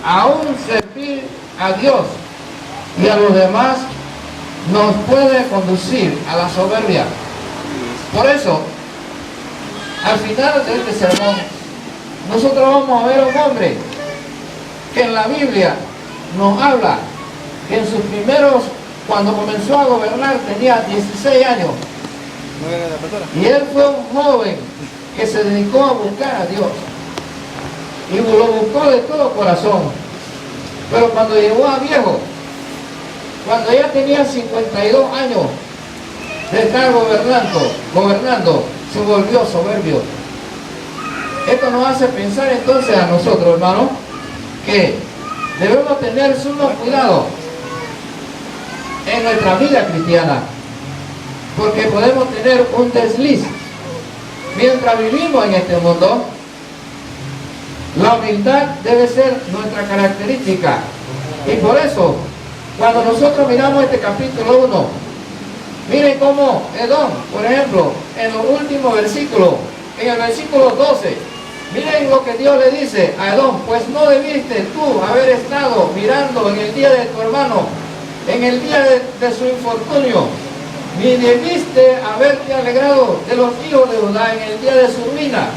aún servir a Dios y a los demás nos puede conducir a la soberbia. Por eso, al final de este sermón, nosotros vamos a ver a un hombre que en la Biblia nos habla que en sus primeros, cuando comenzó a gobernar, tenía 16 años. Y él fue un joven que se dedicó a buscar a Dios. Y lo buscó de todo corazón. Pero cuando llegó a viejo, cuando ya tenía 52 años de estar gobernando, se volvió soberbio. Esto nos hace pensar entonces a nosotros, hermanos, que debemos tener sumo cuidado en nuestra vida cristiana, porque podemos tener un desliz mientras vivimos en este mundo. La humildad debe ser nuestra característica, y por eso cuando nosotros miramos este capítulo 1, miren cómo Edom, por ejemplo, en los últimos versículos, en el versículo 12, miren lo que Dios le dice a Edom: pues no debiste tú haber estado mirando en el día de tu hermano, en el día de su infortunio, ni debiste haberte alegrado de los hijos de Judá en el día de su ruina,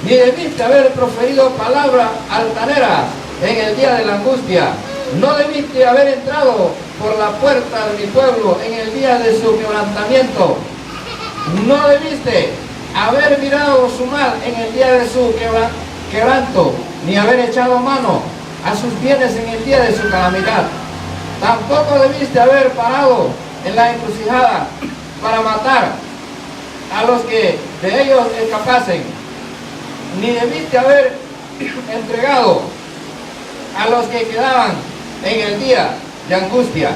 ni debiste haber proferido palabras altaneras en el día de la angustia, no debiste haber entrado por la puerta de mi pueblo en el día de su quebrantamiento, no debiste haber mirado su mal en el día de su quebranto, ni haber echado mano a sus bienes en el día de su calamidad. Tampoco debiste haber parado en la encrucijada para matar a los que de ellos escapasen, ni debiste haber entregado a los que quedaban en el día de angustia.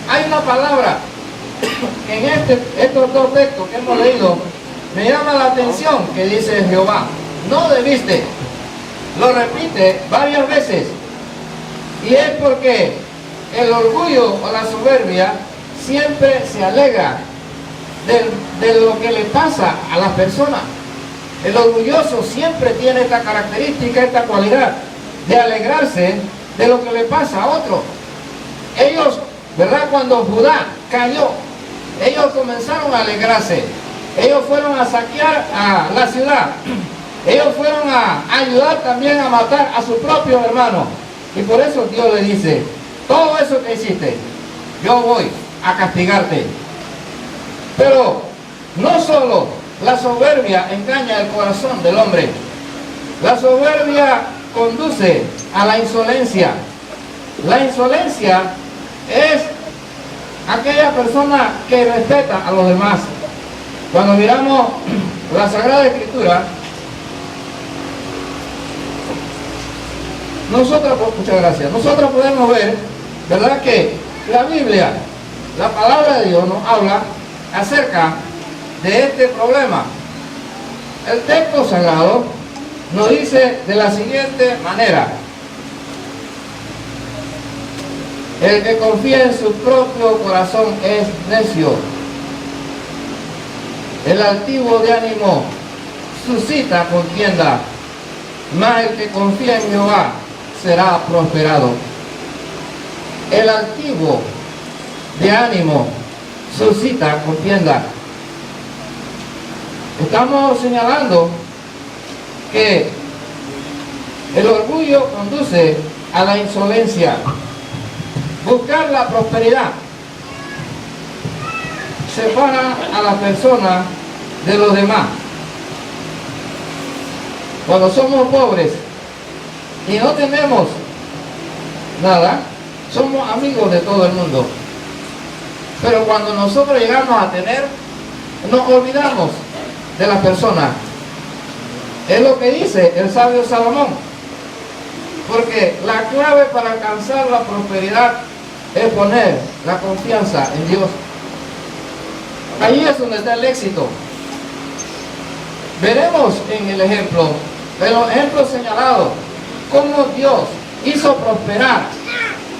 Hay una palabra que en estos dos textos que hemos leído me llama la atención, que dice Jehová: no debiste. Lo repite varias veces, y es porque el orgullo o la soberbia siempre se alegra de lo que le pasa a las personas. El orgulloso siempre tiene esta característica, esta cualidad de alegrarse de lo que le pasa a otro. Ellos, ¿verdad? Cuando Judá cayó, ellos comenzaron a alegrarse. Ellos fueron a saquear a la ciudad. Ellos fueron a ayudar también a matar a sus propios hermanos. Y por eso Dios le dice: todo eso que hiciste, yo voy a castigarte. Pero no solo la soberbia engaña el corazón del hombre, la soberbia conduce a la insolencia. La insolencia es aquella persona que respeta a los demás. Cuando miramos la Sagrada Escritura, muchas gracias, nosotros podemos ver, ¿verdad?, que la Biblia, la palabra de Dios, nos habla acerca de este problema. El texto sagrado nos dice de la siguiente manera: el que confía en su propio corazón es necio. El altivo de ánimo suscita contienda, mas el que confía en Jehová será prosperado. El altivo de ánimo suscita contienda. Estamos señalando que el orgullo conduce a la insolencia. Buscar la prosperidad separa a la persona de los demás. Cuando somos pobres y no tenemos nada, somos amigos de todo el mundo. Pero cuando nosotros llegamos a tener, nos olvidamos de las personas. Es lo que dice el sabio Salomón. Porque la clave para alcanzar la prosperidad es poner la confianza en Dios. Allí es donde está el éxito. Veremos en los ejemplos señalados, cómo Dios hizo prosperar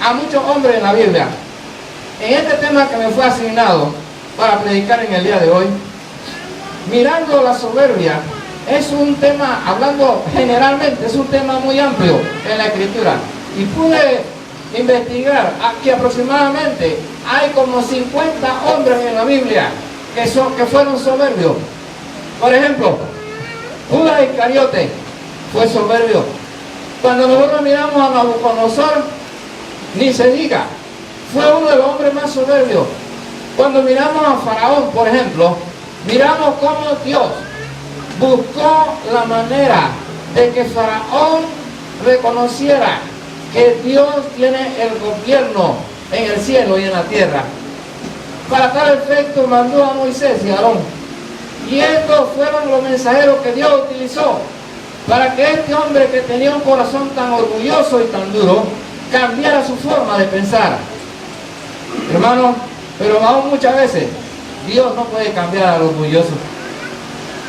a muchos hombres en la Biblia. En este tema que me fue asignado para predicar en el día de hoy, mirando la soberbia, es un tema, hablando generalmente, es un tema muy amplio en la Escritura. Y pude investigar que aproximadamente hay como 50 hombres en la Biblia que fueron soberbios. Por ejemplo, Judas Iscariote fue soberbio. Cuando nosotros miramos a Nabucodonosor, ni se diga, fue uno de los hombres más soberbios. Cuando miramos a Faraón, por ejemplo, miramos cómo Dios buscó la manera de que Faraón reconociera que Dios tiene el gobierno en el cielo y en la tierra. Para tal efecto mandó a Moisés y a Aarón. Y estos fueron los mensajeros que Dios utilizó para que este hombre que tenía un corazón tan orgulloso y tan duro cambiara su forma de pensar. Hermanos, pero aún muchas veces Dios no puede cambiar al orgulloso.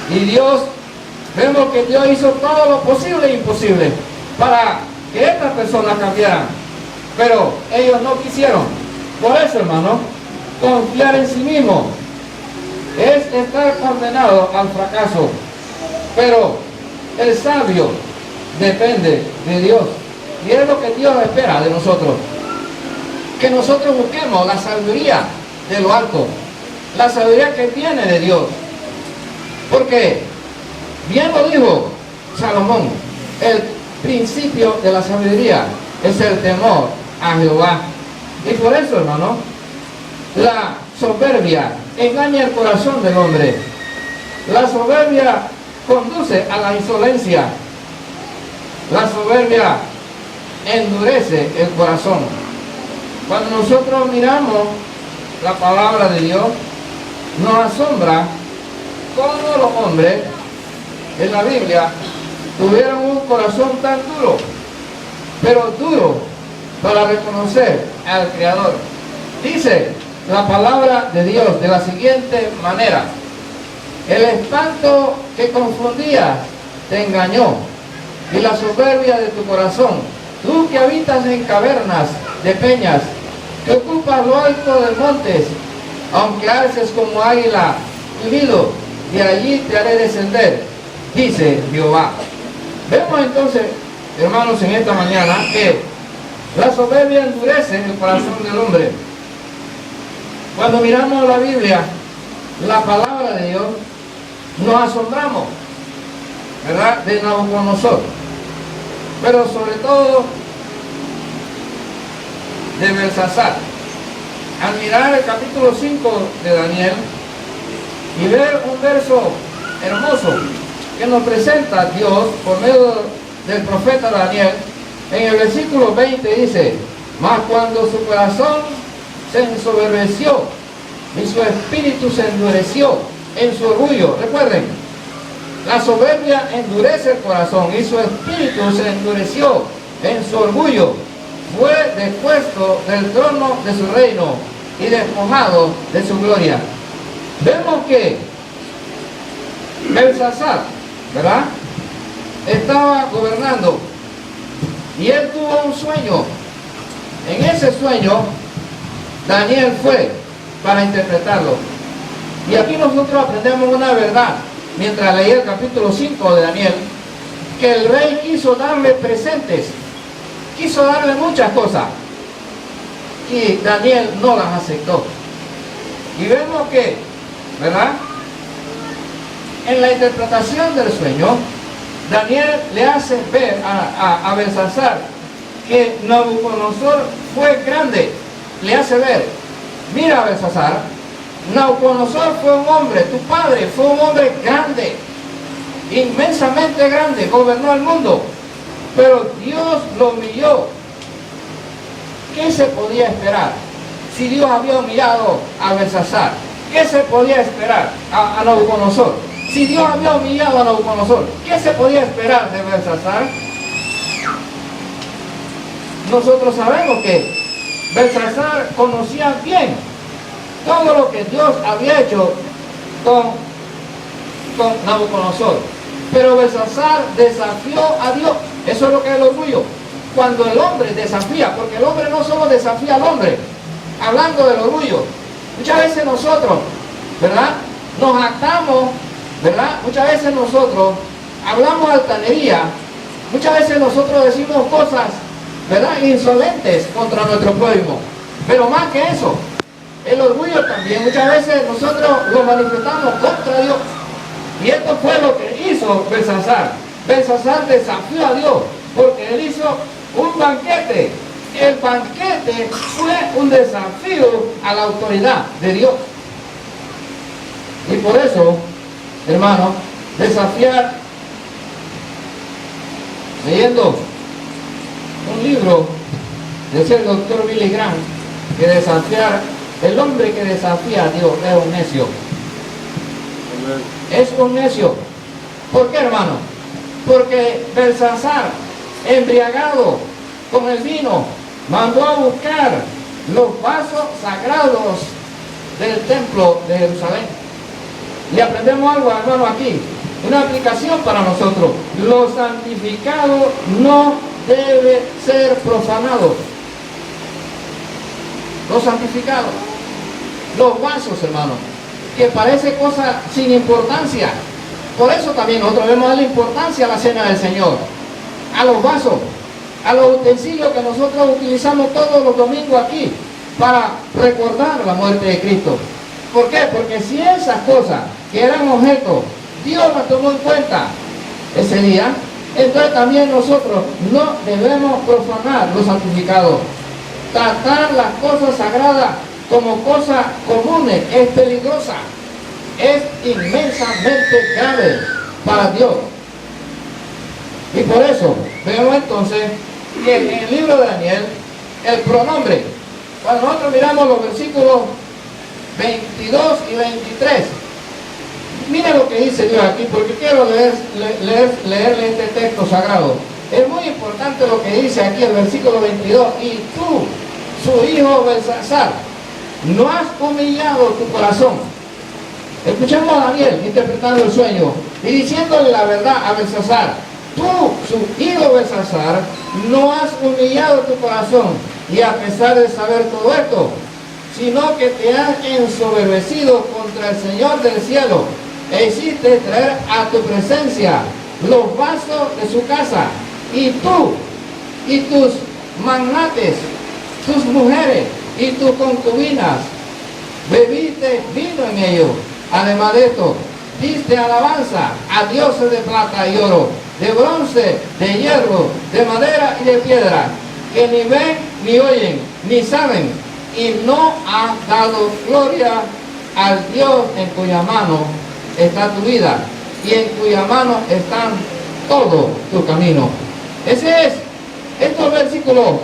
Y vemos que Dios hizo todo lo posible e imposible para que estas personas cambiaran, pero ellos no quisieron. Por eso, hermano, confiar en sí mismo es estar condenado al fracaso. Pero el sabio depende de Dios, y es lo que Dios espera de nosotros, que nosotros busquemos la sabiduría de lo alto, la sabiduría que viene de Dios, porque bien lo dijo Salomón, el principio de la sabiduría es el temor a Jehová. Y por eso, hermano, la soberbia engaña el corazón del hombre. La soberbia conduce a la insolencia. La soberbia endurece el corazón. Cuando nosotros miramos la palabra de Dios, nos asombra cómo los hombres en la Biblia tuvieron un corazón tan duro, pero duro para reconocer al Creador. Dice la palabra de Dios de la siguiente manera: el espanto que confundía te engañó, y la soberbia de tu corazón, tú que habitas en cavernas de peñas, que ocupas lo alto de montes, aunque alces como águila tu nido, de allí te haré descender, dice Jehová. Vemos entonces, hermanos, en esta mañana que la soberbia endurece el corazón del hombre. Cuando miramos la Biblia, la palabra de Dios, nos asombramos, ¿verdad?, de Nabucodonosor, pero sobre todo de Belsasar. Al mirar el capítulo 5 de Daniel y ver un verso hermoso que nos presenta Dios por medio del profeta Daniel, en el versículo 20 dice: mas cuando su corazón se ensoberbeció y su espíritu se endureció en su orgullo. Recuerden, la soberbia endurece el corazón y su espíritu se endureció en su orgullo. Fue depuesto del trono de su reino y despojado de su gloria. Vemos que Belsasar, ¿verdad?, estaba gobernando y él tuvo un sueño. En ese sueño Daniel fue para interpretarlo. Y aquí nosotros aprendemos una verdad mientras leía el capítulo 5 de Daniel, que el rey quiso darle presentes, quiso darle muchas cosas, y Daniel no las aceptó. Y vemos que, ¿verdad?, en la interpretación del sueño, Daniel le hace ver a Belsasar que Nabucodonosor fue grande. Le hace ver: mira, Belsasar, Nabucodonosor fue un hombre, tu padre fue un hombre grande, inmensamente grande, gobernó el mundo, pero Dios lo humilló. ¿Qué se podía esperar si Dios había humillado a Belsasar? ¿Qué se podía esperar a Nabucodonosor? Si Dios había humillado a Nabucodonosor, ¿qué se podía esperar de Belsasar? Nosotros sabemos que Belsasar conocía bien todo lo que Dios había hecho con Nabucodonosor. Pero Belsasar desafió a Dios. Eso es lo que es el orgullo. Cuando el hombre desafía, porque el hombre no solo desafía al hombre, hablando del orgullo, muchas veces nosotros, ¿verdad?, nos jactamos, ¿verdad? Muchas veces nosotros hablamos altanería, muchas veces nosotros decimos cosas ¿verdad?, insolentes contra nuestro prójimo. Pero más que eso, el orgullo también muchas veces nosotros lo manifestamos contra Dios. Y esto fue lo que hizo Belsasar. Belsasar desafió a Dios porque él hizo un banquete. El banquete fue un desafío a la autoridad de Dios. Y por eso, hermano, desafiar, leyendo un libro decía el doctor Billy Graham, que desafiar, el hombre que desafía a Dios es un necio. Es un necio. ¿Por qué, hermano? Porque Belsasar, embriagado con el vino, mandó a buscar los vasos sagrados del templo de Jerusalén. Y aprendemos algo, hermano, aquí, una aplicación para nosotros. Lo santificado no debe ser profanado. Lo santificado, los vasos, hermano, que parece cosa sin importancia. Por eso también nosotros debemos darle importancia a la cena del Señor, a los vasos, a los utensilios que nosotros utilizamos todos los domingos aquí para recordar la muerte de Cristo. ¿Por qué? Porque si esas cosas que eran objetos Dios las tomó en cuenta ese día, entonces también nosotros no debemos profanar lo santificado. Tratar las cosas sagradas como cosas comunes es peligrosa, es inmensamente grave para Dios. Y por eso vemos entonces que en el libro de Daniel el pronombre, cuando nosotros miramos los versículos 22 y 23, miren lo que dice Dios aquí, porque quiero leerle este texto sagrado. Es muy importante lo que dice aquí el versículo 22. Y tú, su hijo Belsasar, no has humillado tu corazón. Escuchemos a Daniel interpretando el sueño y diciéndole la verdad a Belsasar. Tú, su hijo Belsasar, no has humillado tu corazón, y a pesar de saber todo esto, sino que te has ensoberbecido contra el Señor del cielo, e hiciste traer a tu presencia los vasos de su casa, y tú y tus magnates, tus mujeres y tus concubinas, bebiste vino en ellos. Además de esto, diste alabanza a dioses de plata y oro, de bronce, de hierro, de madera y de piedra, que ni ven, ni oyen, ni saben, y no has dado gloria al Dios en cuya mano está tu vida y en cuya mano están todos tus caminos. Ese es, estos versículos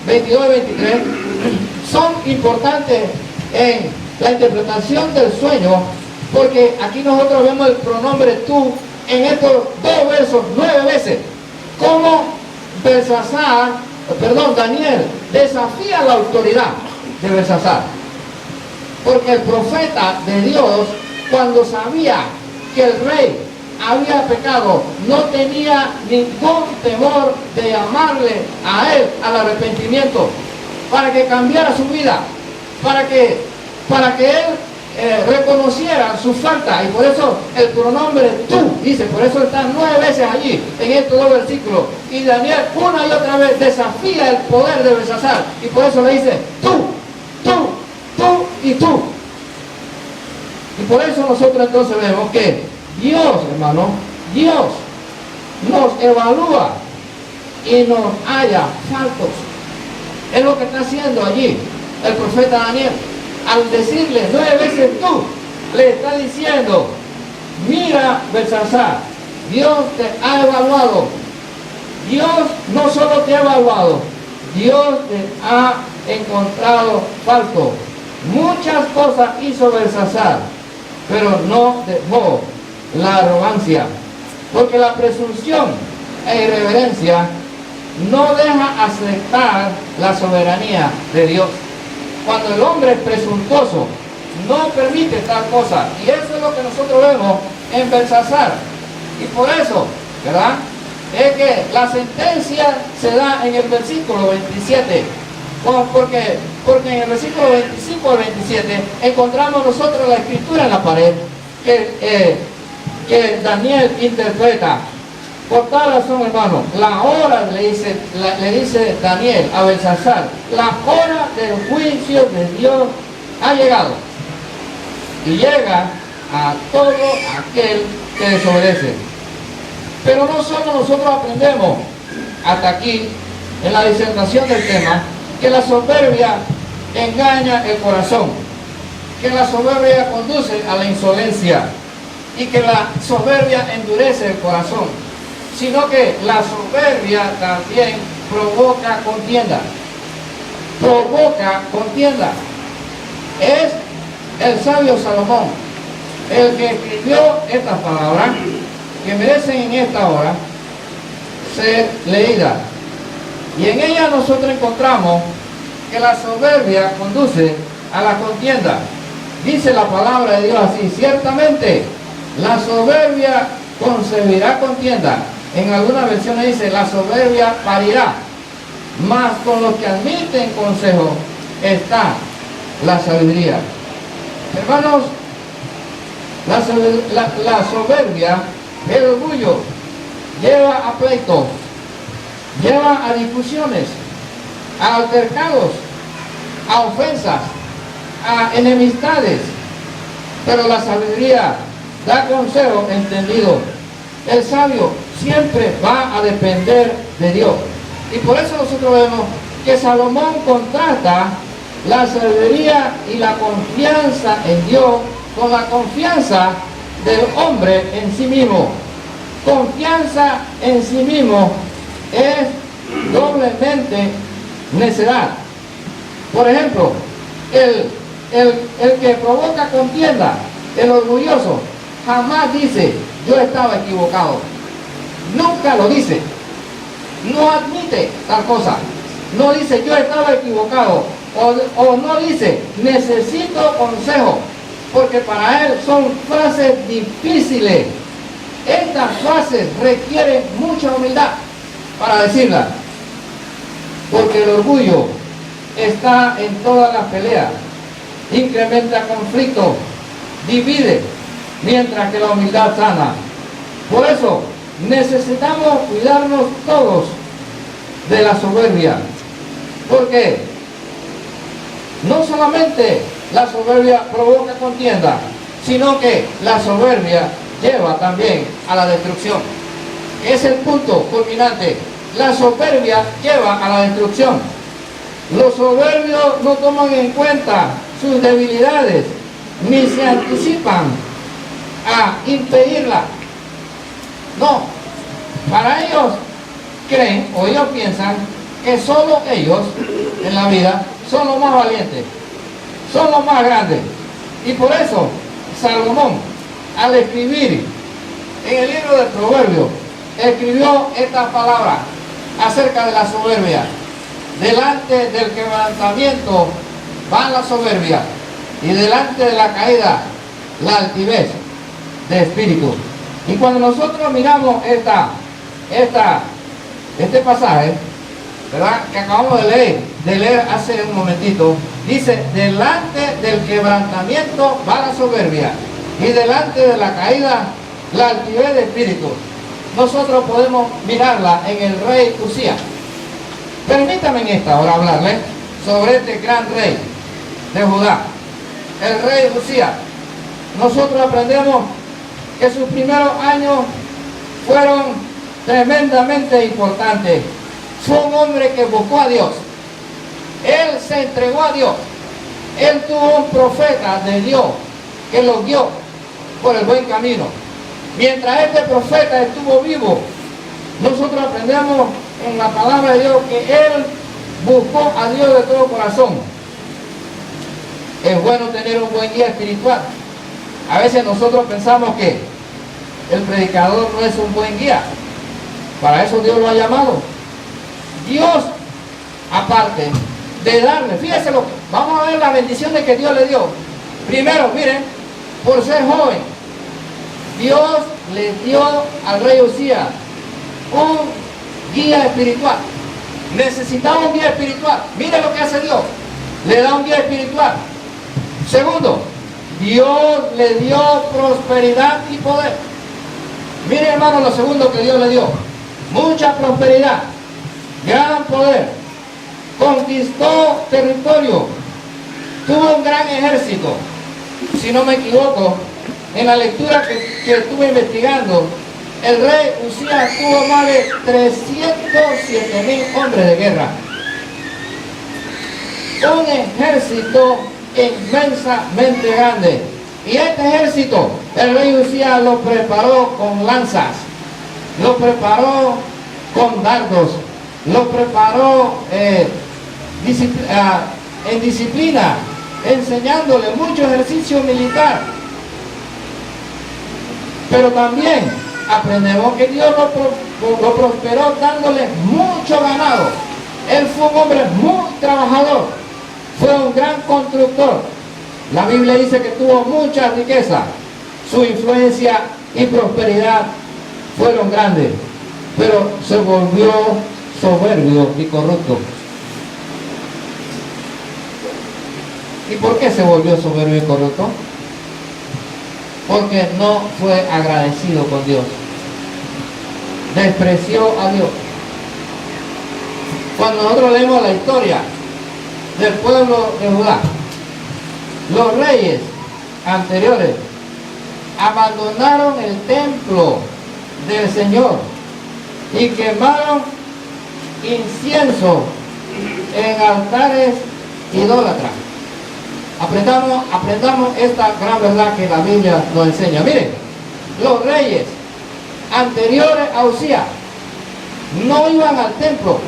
22 y 23 son importantes en la interpretación del sueño, porque aquí nosotros vemos el pronombre tú en estos dos versos 9 veces. Como Daniel desafía la autoridad de Belsasar, porque el profeta de Dios, cuando sabía que el rey había pecado, no tenía ningún temor de llamarle a él al arrepentimiento, para que cambiara su vida, para que él reconociera su falta. Y por eso el pronombre tú, dice, por eso está 9 veces allí en estos dos versículos. Y Daniel una y otra vez desafía el poder de Belsasar, y por eso le dice tú y tú. Y por eso nosotros entonces vemos que Dios, hermano, Dios nos evalúa y nos halla faltos. Es lo que está haciendo allí el profeta Daniel. Al decirle 9 veces tú, le está diciendo: mira, Belsasar, Dios te ha evaluado. Dios no solo te ha evaluado, Dios te ha encontrado falto. Muchas cosas hizo Belsasar, pero no dejó la arrogancia, porque la presunción e irreverencia no deja aceptar la soberanía de Dios. Cuando el hombre es presuntuoso, no permite tal cosa, y eso es lo que nosotros vemos en Belsasar. Y por eso, ¿verdad?, es que la sentencia se da en el versículo 27, porque en el versículo 25 al 27 encontramos nosotros la escritura en la pared que Daniel interpreta. Por tal razón, hermano, la hora, le dice Daniel a Belsasar, la hora del juicio de Dios ha llegado. Y llega a todo aquel que desobedece. Pero no solo nosotros aprendemos hasta aquí, en la disertación del tema, que la soberbia engaña el corazón, que la soberbia conduce a la insolencia y que la soberbia endurece el corazón, sino que la soberbia también provoca contienda. Provoca contienda. Es el sabio Salomón el que escribió estas palabras que merecen en esta hora ser leídas. Y en ella nosotros encontramos que la soberbia conduce a la contienda. Dice la palabra de Dios así: ciertamente la soberbia concebirá contienda. En algunas versiones dice: la soberbia parirá, mas con los que admiten consejo está la sabiduría. Hermanos, la soberbia, el orgullo, lleva a pleitos, lleva a discusiones, a altercados, a ofensas, a enemistades. Pero la sabiduría da consejo entendido. El sabio siempre va a depender de Dios. Y por eso nosotros vemos que Salomón contrasta la sabiduría y la confianza en Dios con la confianza del hombre en sí mismo. Confianza en sí mismo es doblemente necedad. Por ejemplo, el que provoca contienda, el orgulloso, jamás dice: yo estaba equivocado. Nunca lo dice. No admite tal cosa. No dice: yo estaba equivocado. O no dice: necesito consejo. Porque para él son frases difíciles. Estas frases requieren mucha humildad para decirlas. Porque el orgullo está en todas las peleas. Incrementa conflictos, divide, mientras que la humildad sana. Por eso necesitamos cuidarnos todos de la soberbia, porque no solamente la soberbia provoca contienda, sino que la soberbia lleva también a la destrucción. Es el punto culminante. La soberbia lleva a la destrucción. Los soberbios no toman en cuenta sus debilidades, ni se anticipan a impedirla. No, para ellos creen o ellos piensan que solo ellos en la vida son los más valientes, son los más grandes. Y por eso Salomón, al escribir en el libro de Proverbios, escribió estas palabras acerca de la soberbia. Delante del quebrantamiento va la soberbia, y delante de la caída la altivez de espíritu. Y cuando nosotros miramos este pasaje, ¿verdad?, que acabamos de leer hace un momentito, dice: delante del quebrantamiento va la soberbia, y delante de la caída la altivez de espíritu. Nosotros podemos mirarla en el rey Usías. Permítame en esta hora hablarle sobre este gran rey de Judá, el rey Usías. Nosotros aprendemos que sus primeros años fueron tremendamente importantes. Fue un hombre que buscó a Dios. Él se entregó a Dios. Él tuvo un profeta de Dios que lo guió por el buen camino. Mientras este profeta estuvo vivo, nosotros aprendemos en la palabra de Dios que él buscó a Dios de todo corazón. Es bueno tener un buen guía espiritual. A veces nosotros pensamos que el predicador no es un buen guía. Para eso Dios lo ha llamado. Dios, aparte de darle, fíjense, vamos a ver las bendiciones que Dios le dio. Primero, miren, por ser joven, Dios le dio al rey Usías un guía espiritual. Necesitaba un guía espiritual. Miren lo que hace Dios. Le da un guía espiritual. Segundo, Dios le dio prosperidad y poder. Miren, hermano, lo segundo que Dios le dio. mucha prosperidad, gran poder, conquistó territorio, tuvo un gran ejército. Si no me equivoco, en la lectura que estuve investigando, el rey Usías tuvo más de 307,000 hombres de guerra. Un ejército inmensamente grande. Y este ejército, el rey Usías lo preparó con lanzas, lo preparó con dardos, lo preparó en disciplina, enseñándole mucho ejercicio militar. Pero también aprendemos que Dios lo prosperó dándole mucho ganado. Él fue un hombre muy trabajador, fue un gran constructor. La Biblia dice que tuvo mucha riqueza, su influencia y prosperidad fueron grandes, pero se volvió soberbio y corrupto. ¿Y por qué se volvió soberbio y corrupto? Porque no fue agradecido con Dios. Despreció a Dios. Cuando nosotros leemos la historia del pueblo de Judá, los reyes anteriores abandonaron el templo del Señor y quemaron incienso en altares idólatras. Aprendamos esta gran verdad que la Biblia nos enseña. Miren, los reyes anteriores a Usías no iban al templo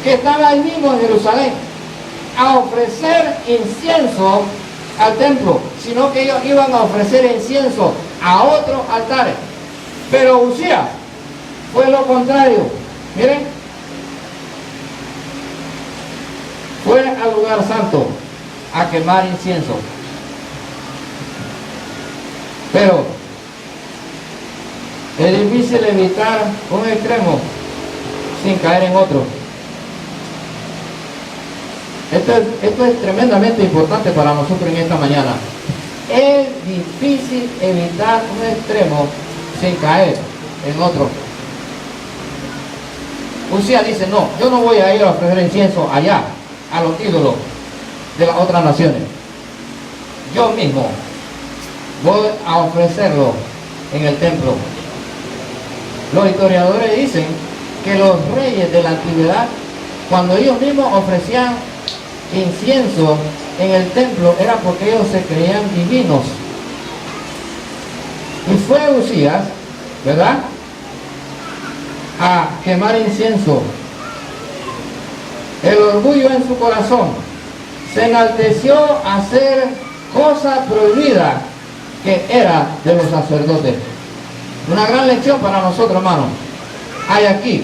que estaba ahí mismo en Jerusalén a ofrecer incienso al templo, sino que ellos iban a ofrecer incienso a otros altares. Pero Usías fue lo contrario. Miren, fue al lugar santo a quemar incienso. Pero es difícil evitar un extremo sin caer en otro. Esto es tremendamente importante para nosotros en esta mañana. Es difícil evitar un extremo sin caer en otro. Usías dice, no, yo no voy a ir a ofrecer incienso allá, a los ídolos de las otras naciones. Yo mismo voy a ofrecerlo en el templo. Los historiadores dicen que los reyes de la antigüedad, cuando ellos mismos ofrecían incienso en el templo, era porque ellos se creían divinos. Y fue Usías, ¿verdad?, a quemar incienso. El orgullo en su corazón se enalteció a hacer cosa prohibida que era de los sacerdotes. Una gran lección para nosotros, hermanos. Hay aquí,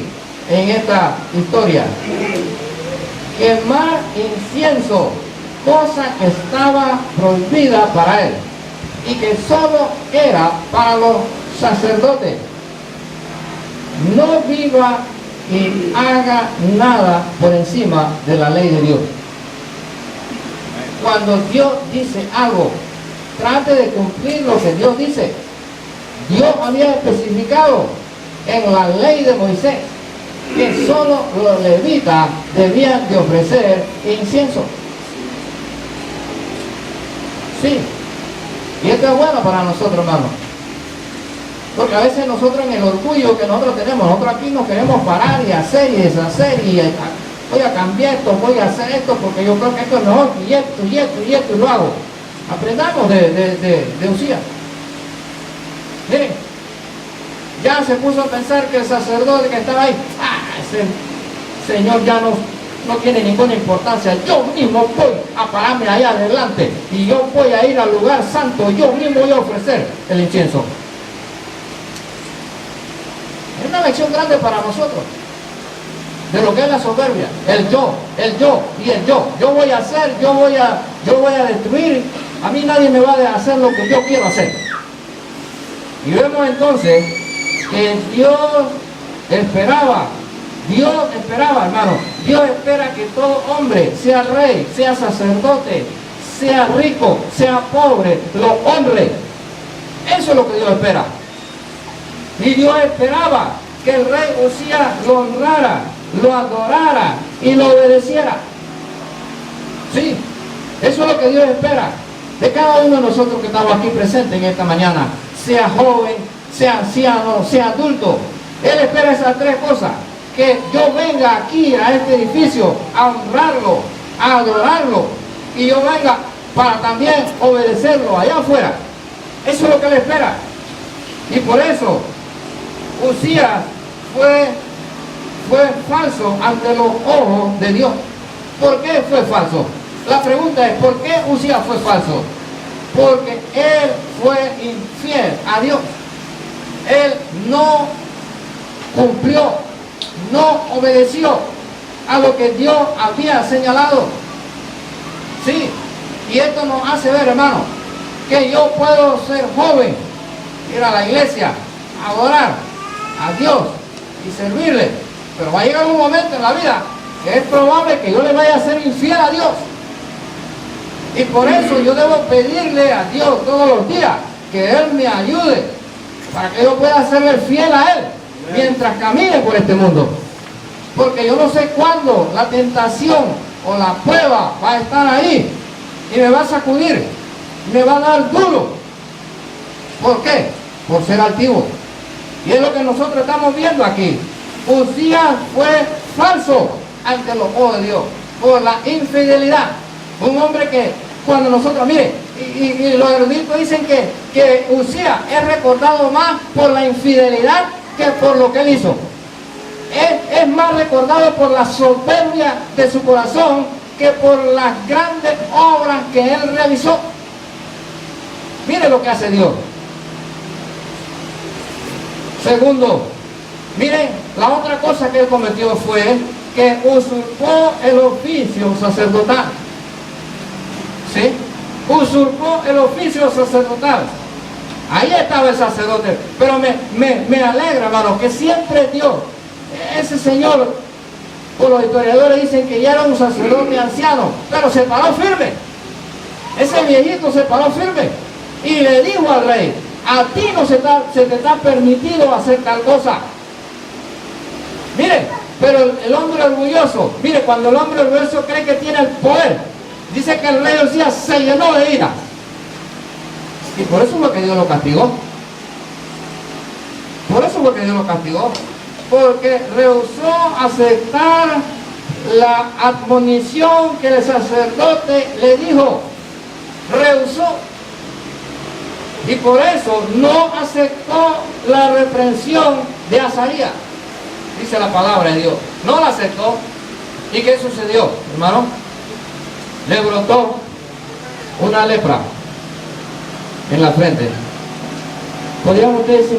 en esta historia, quemar incienso, cosa que estaba prohibida para él y que solo era para los sacerdotes. No viva y haga nada por encima de la ley de Dios. Cuando Dios dice algo, trate de cumplir lo que Dios dice. Dios había especificado en la ley de Moisés que solo los levitas debían de ofrecer incienso. Sí, y esto es bueno para nosotros, hermanos, porque a veces nosotros, en el orgullo que nosotros tenemos, nosotros aquí nos queremos parar y hacer y deshacer y voy a cambiar esto, voy a hacer esto porque yo creo que esto es mejor y esto y esto y esto y lo hago. Aprendamos de Usías. Miren, ya se puso a pensar que el sacerdote que estaba ahí, ese señor ya no tiene ninguna importancia. Yo mismo voy a pararme allá adelante y yo voy a ir al lugar santo, yo mismo voy a ofrecer el incienso. Es una lección grande para nosotros de lo que es la soberbia, el yo y el yo. Yo voy a hacer, yo voy a destruir. A mí nadie me va a hacer lo que yo quiero hacer. Y vemos entonces que Dios esperaba, hermano. Dios espera que todo hombre, sea rey, sea sacerdote, sea rico, sea pobre, lo honre. Eso es lo que Dios espera. Y Dios esperaba que el rey Usías lo honrara, lo adorara y lo obedeciera. Sí, eso es lo que Dios espera de cada uno de nosotros que estamos aquí presentes en esta mañana, sea joven, sea anciano, sea adulto. Él espera esas tres cosas: que yo venga aquí a este edificio a honrarlo, a adorarlo, y yo venga para también obedecerlo allá afuera. Eso es lo que él espera. Y por eso Usías fue falso ante los ojos de Dios. ¿Por qué fue falso? La pregunta es, ¿por qué Usías fue falso? Porque él fue infiel a Dios. Él no cumplió, no obedeció a lo que Dios había señalado. Sí, y esto nos hace ver, hermano, que yo puedo ser joven, ir a la iglesia, adorar a Dios y servirle, pero va a llegar un momento en la vida que es probable que yo le vaya a ser infiel a Dios. Y por eso yo debo pedirle a Dios todos los días que Él me ayude para que yo pueda serle fiel a Él mientras camine por este mundo. Porque yo no sé cuándo la tentación o la prueba va a estar ahí y me va a sacudir, me va a dar duro. ¿Por qué? Por ser altivo. Y es lo que nosotros estamos viendo aquí. Usías fue falso ante los ojos de Dios por la infidelidad. Un hombre que cuando nosotros, mire, y los eruditos dicen que Usías es recordado más por la infidelidad que por lo que él hizo. Es más recordado por la soberbia de su corazón que por las grandes obras que él realizó. Mire lo que hace Dios. Segundo, miren, la otra cosa que él cometió fue que usurpó el oficio sacerdotal. ¿Sí? Usurpó el oficio sacerdotal. Ahí estaba el sacerdote. Pero me alegra, hermano, que siempre Dios, ese señor, por los historiadores dicen que ya era un sacerdote anciano, pero se paró firme. Ese viejito se paró firme y le dijo al rey: a ti no se te está permitido hacer tal cosa. Mire, pero el hombre orgulloso, mire, cuando el hombre orgulloso cree que tiene el poder, dice que el rey Usías se llenó de ira. Y por eso fue que Dios lo castigó. Por eso fue que Dios lo castigó. Porque rehusó aceptar la admonición que el sacerdote le dijo. Rehusó. Y por eso no aceptó la reprensión de Azarías. Dice la palabra de Dios. No la aceptó. ¿Y qué sucedió, hermano? Le brotó una lepra en la frente. ¿Podrían ustedes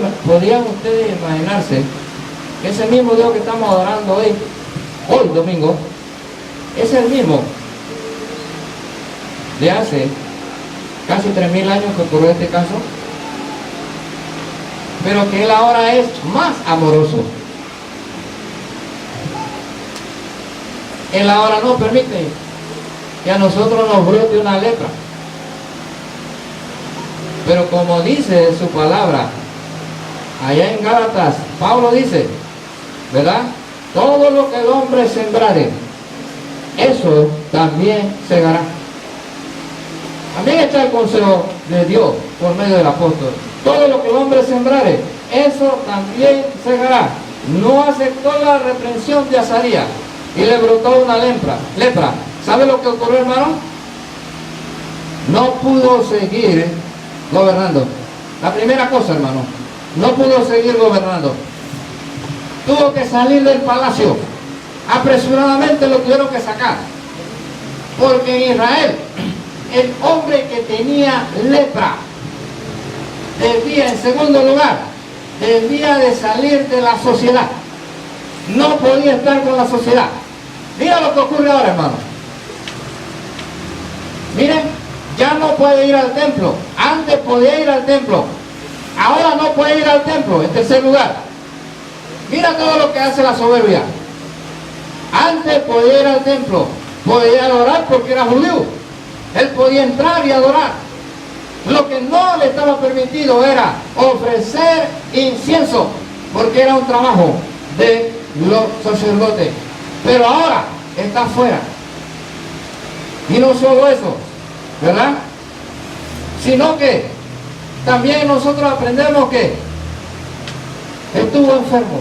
imaginarse que ese mismo Dios que estamos adorando hoy domingo, es el mismo de hace casi 3000 años que ocurrió este caso, pero que Él ahora es más amoroso? Él ahora no permite que a nosotros nos brote una lepra. Pero como dice su palabra, allá en Gálatas, Pablo dice, ¿verdad? Todo lo que el hombre sembrare, eso también segará. También está el consejo de Dios por medio del apóstol. Todo lo que el hombre sembrare, eso también segará. No aceptó la reprensión de Azarías y le brotó una lepra. ¿Sabe lo que ocurrió, hermano? No pudo seguir gobernando. La primera cosa, hermano, no pudo seguir gobernando. Tuvo que salir del palacio. Apresuradamente lo tuvieron que sacar. Porque en Israel, el hombre que tenía lepra debía, en segundo lugar, debía de salir de la sociedad. No podía estar con la sociedad. Mira lo que ocurre ahora, hermano. Miren, ya no puede ir al templo. Antes podía ir al templo. Ahora no puede ir al templo. En tercer lugar, mira todo lo que hace la soberbia. Antes podía ir al templo, podía adorar porque era judío. Él podía entrar y adorar. Lo que no le estaba permitido era ofrecer incienso. porque era un trabajo de los sacerdotes, pero ahora está fuera. Y no solo eso, ¿verdad? Sino que también nosotros aprendemos que estuvo enfermo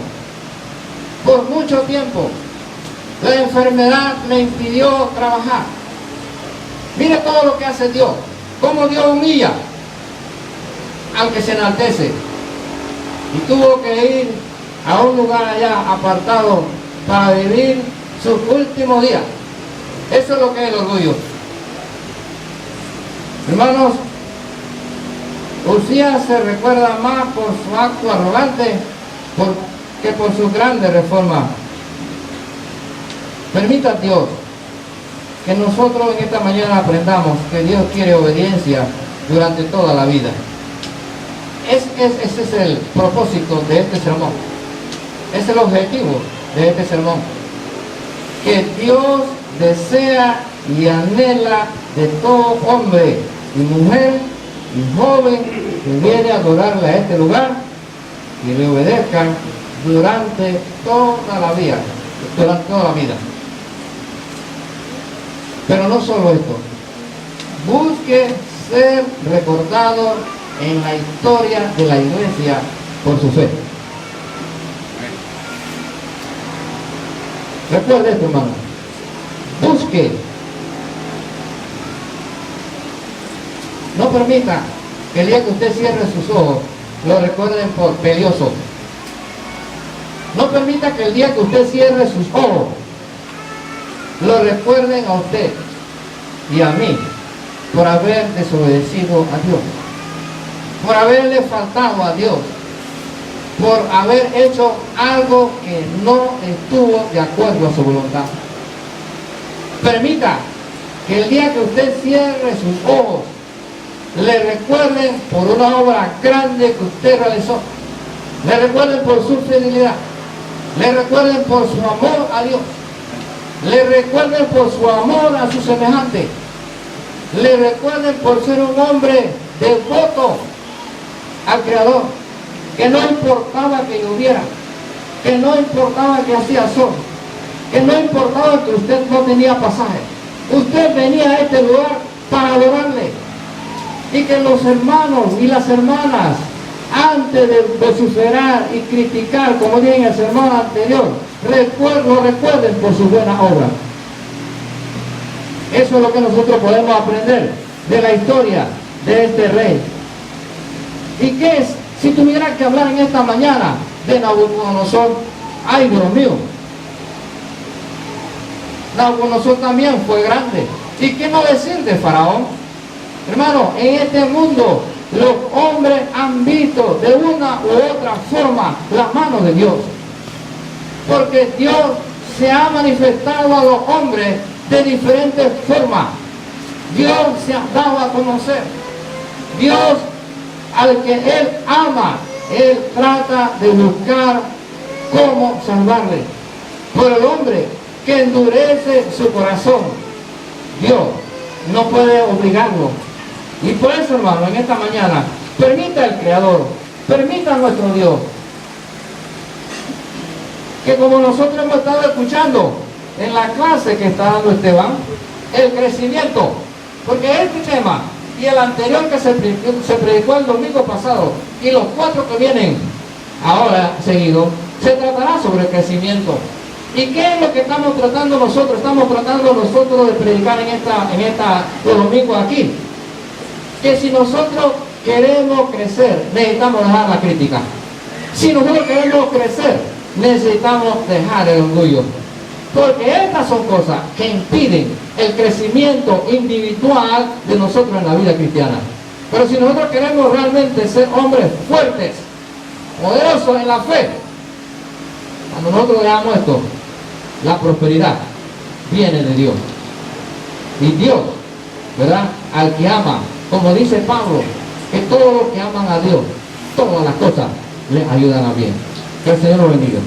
por mucho tiempo. La enfermedad le impidió trabajar. Mire todo lo que hace Dios, cómo Dios humilla al que se enaltece. Y tuvo que ir a un lugar allá apartado para vivir sus últimos días. Eso es lo que es el orgullo. Hermanos, Usías se recuerda más por su acto arrogante que por sus grandes reformas. Permita Dios que nosotros en esta mañana aprendamos que Dios quiere obediencia durante toda la vida. Ese es el propósito de este sermón. Es el objetivo de este sermón. Que Dios desea y anhela de todo hombre y mujer y joven que viene a adorarle a este lugar y le obedezcan durante toda la vida. Pero no solo esto. Busque ser recordado en la historia de la iglesia por su fe. Recuerde esto, hermano. Busque. No permita que el día que usted cierre sus ojos lo recuerden por pelioso. No permita que el día que usted cierre sus ojos lo recuerden a usted y a mí por haber desobedecido a Dios, por haberle faltado a Dios, por haber hecho algo que no estuvo de acuerdo a su voluntad. Permita que el día que usted cierre sus ojos le recuerden por una obra grande que usted realizó, le recuerden por su fidelidad, le recuerden por su amor a Dios, le recuerden por su amor a su semejante, le recuerden por ser un hombre devoto al Creador, que no importaba que lloviera, que no importaba que hacía sol, que no importaba que usted no tenía pasaje, usted venía a este lugar para adorarle. Y que los hermanos y las hermanas, antes de vociferar y criticar, como dije en el sermón anterior, lo recuerden por su buena obra. Eso es lo que nosotros podemos aprender de la historia de este rey. ¿Y qué es? Si tuviera que hablar en esta mañana de Nabucodonosor, ay Dios mío, Nabucodonosor también fue grande. ¿Y qué no decir de Faraón? Hermano, en este mundo los hombres han visto de una u otra forma la mano de Dios. Porque Dios se ha manifestado a los hombres de diferentes formas. Dios se ha dado a conocer. Dios, al que Él ama, Él trata de buscar cómo salvarle. Pero el hombre que endurece su corazón, Dios no puede obligarlo. Y por eso, hermano, en esta mañana, permita al Creador, permita a nuestro Dios, que como nosotros hemos estado escuchando en la clase que está dando Esteban, el crecimiento, porque este tema y el anterior que se predicó el domingo pasado y los 4 que vienen ahora seguidos, se tratará sobre el crecimiento. ¿Y qué es lo que estamos tratando nosotros? Estamos tratando nosotros de predicar los domingos aquí. Que si nosotros queremos crecer, necesitamos dejar la crítica. Si nosotros queremos crecer, necesitamos dejar el orgullo. Porque estas son cosas que impiden el crecimiento individual de nosotros en la vida cristiana. Pero si nosotros queremos realmente ser hombres fuertes, poderosos en la fe, cuando nosotros veamos esto, la prosperidad viene de Dios. Y Dios, ¿verdad? Al que ama, como dice Pablo, que todos los que aman a Dios, todas las cosas les ayudan a bien. Que el Señor lo bendiga.